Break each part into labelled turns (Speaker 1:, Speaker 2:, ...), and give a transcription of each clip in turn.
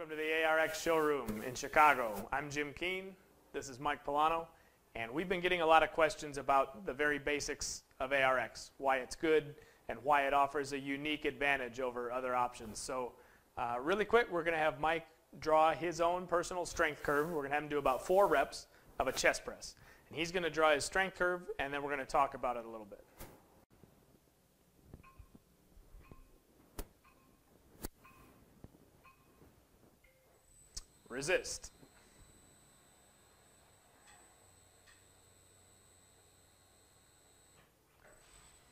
Speaker 1: Welcome to the ARX showroom in Chicago. I'm Jim Keene, this is Mike Polano, and we've been getting a lot of questions about the very basics of ARX, why it's good and why it offers a unique advantage over other options. So really quick, we're going to have Mike draw his own personal strength curve. We're going to have him do about 4 reps of a chest press. And he's going to draw his strength curve, and then we're going to talk about it a little bit. Resist.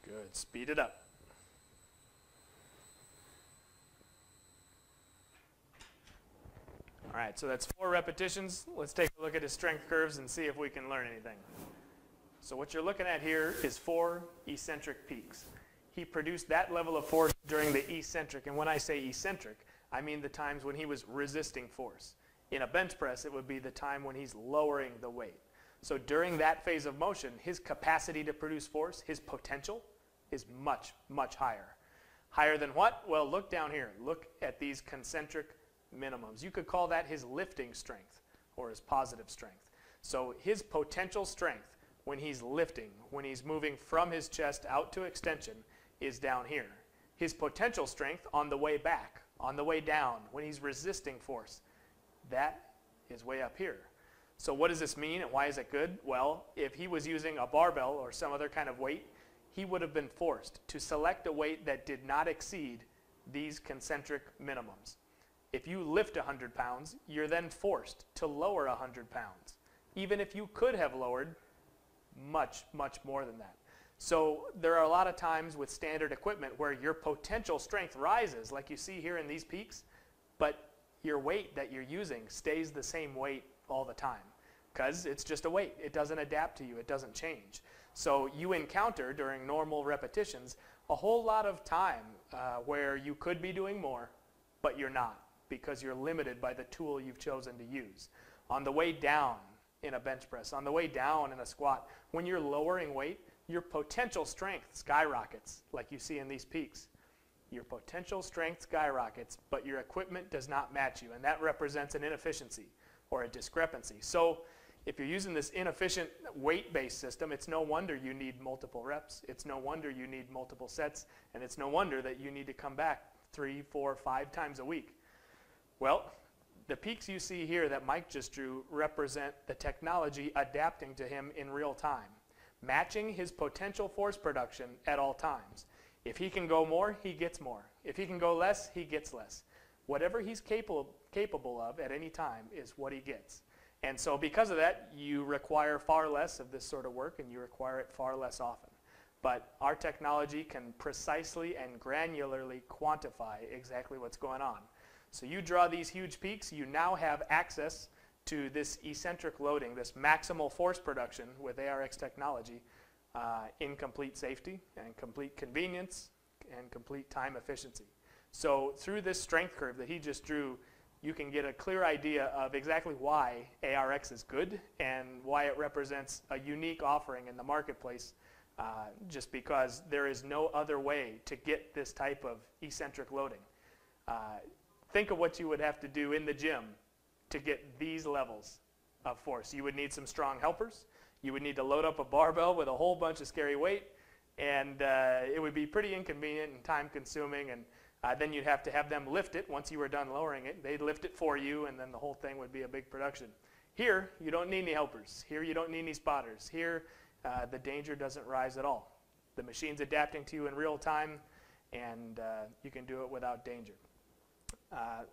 Speaker 1: Good. Speed it up. All right, so that's 4 repetitions. Let's take a look at his strength curves and see if we can learn anything. So what you're looking at here is 4 eccentric peaks. He produced that level of force during the eccentric, and when I say eccentric, I mean the times when he was resisting force. In a bench press, it would be the time when he's lowering the weight. So during that phase of motion, his capacity to produce force, his potential, is much, much higher. Higher than what? Well, look down here. Look at these concentric minimums. You could call that his lifting strength or his positive strength. So his potential strength when he's lifting, when he's moving from his chest out to extension, is down here. His potential strength on the way back, on the way down, when he's resisting force, that is way up here. So what does this mean and why is it good? Well, if he was using a barbell or some other kind of weight, he would have been forced to select a weight that did not exceed these concentric minimums. If you lift 100 pounds, you're then forced to lower 100 pounds, even if you could have lowered much, much more than that. So there are a lot of times with standard equipment where your potential strength rises, like you see here in these peaks, but your weight that you're using stays the same weight all the time because it's just a weight. It doesn't adapt to you. It doesn't change. So you encounter during normal repetitions a whole lot of time where you could be doing more, but you're not because you're limited by the tool you've chosen to use. On the way down in a bench press, on the way down in a squat, when you're lowering weight, your potential strength skyrockets like you see in these peaks. Your potential strength skyrockets, but your equipment does not match you, and that represents an inefficiency or a discrepancy. So if you're using this inefficient weight-based system, it's no wonder you need multiple reps. It's no wonder you need multiple sets, and it's no wonder that you need to come back 3, 4, 5 times a week. Well, the peaks you see here that Mike just drew represent the technology adapting to him in real time, matching his potential force production at all times. If he can go more, he gets more. If he can go less, he gets less. Whatever he's capable of at any time is what he gets. And so because of that, you require far less of this sort of work and you require it far less often. But our technology can precisely and granularly quantify exactly what's going on. So you draw these huge peaks, you now have access to this eccentric loading, this maximal force production with ARX technology, in complete safety and complete convenience and complete time efficiency. So through this strength curve that he just drew, you can get a clear idea of exactly why ARX is good and why it represents a unique offering in the marketplace, just because there is no other way to get this type of eccentric loading. Think of what you would have to do in the gym to get these levels of force. You would need some strong helpers. You would need to load up a barbell with a whole bunch of scary weight, and it would be pretty inconvenient and time-consuming, and then you'd have to have them lift it once you were done lowering it. They'd lift it for you, and then the whole thing would be a big production. Here, you don't need any helpers. Here, you don't need any spotters. Here, the danger doesn't rise at all. The machine's adapting to you in real time, and you can do it without danger.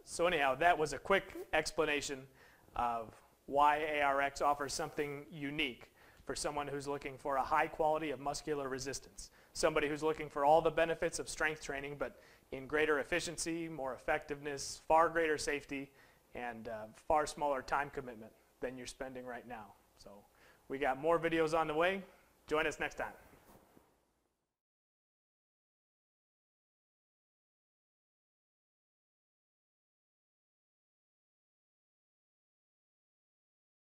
Speaker 1: So anyhow, that was a quick explanation of why ARX offers something unique for someone who's looking for a high quality of muscular resistance, somebody who's looking for all the benefits of strength training, but in greater efficiency, more effectiveness, far greater safety, and far smaller time commitment than you're spending right now. So we got more videos on the way. Join us next time.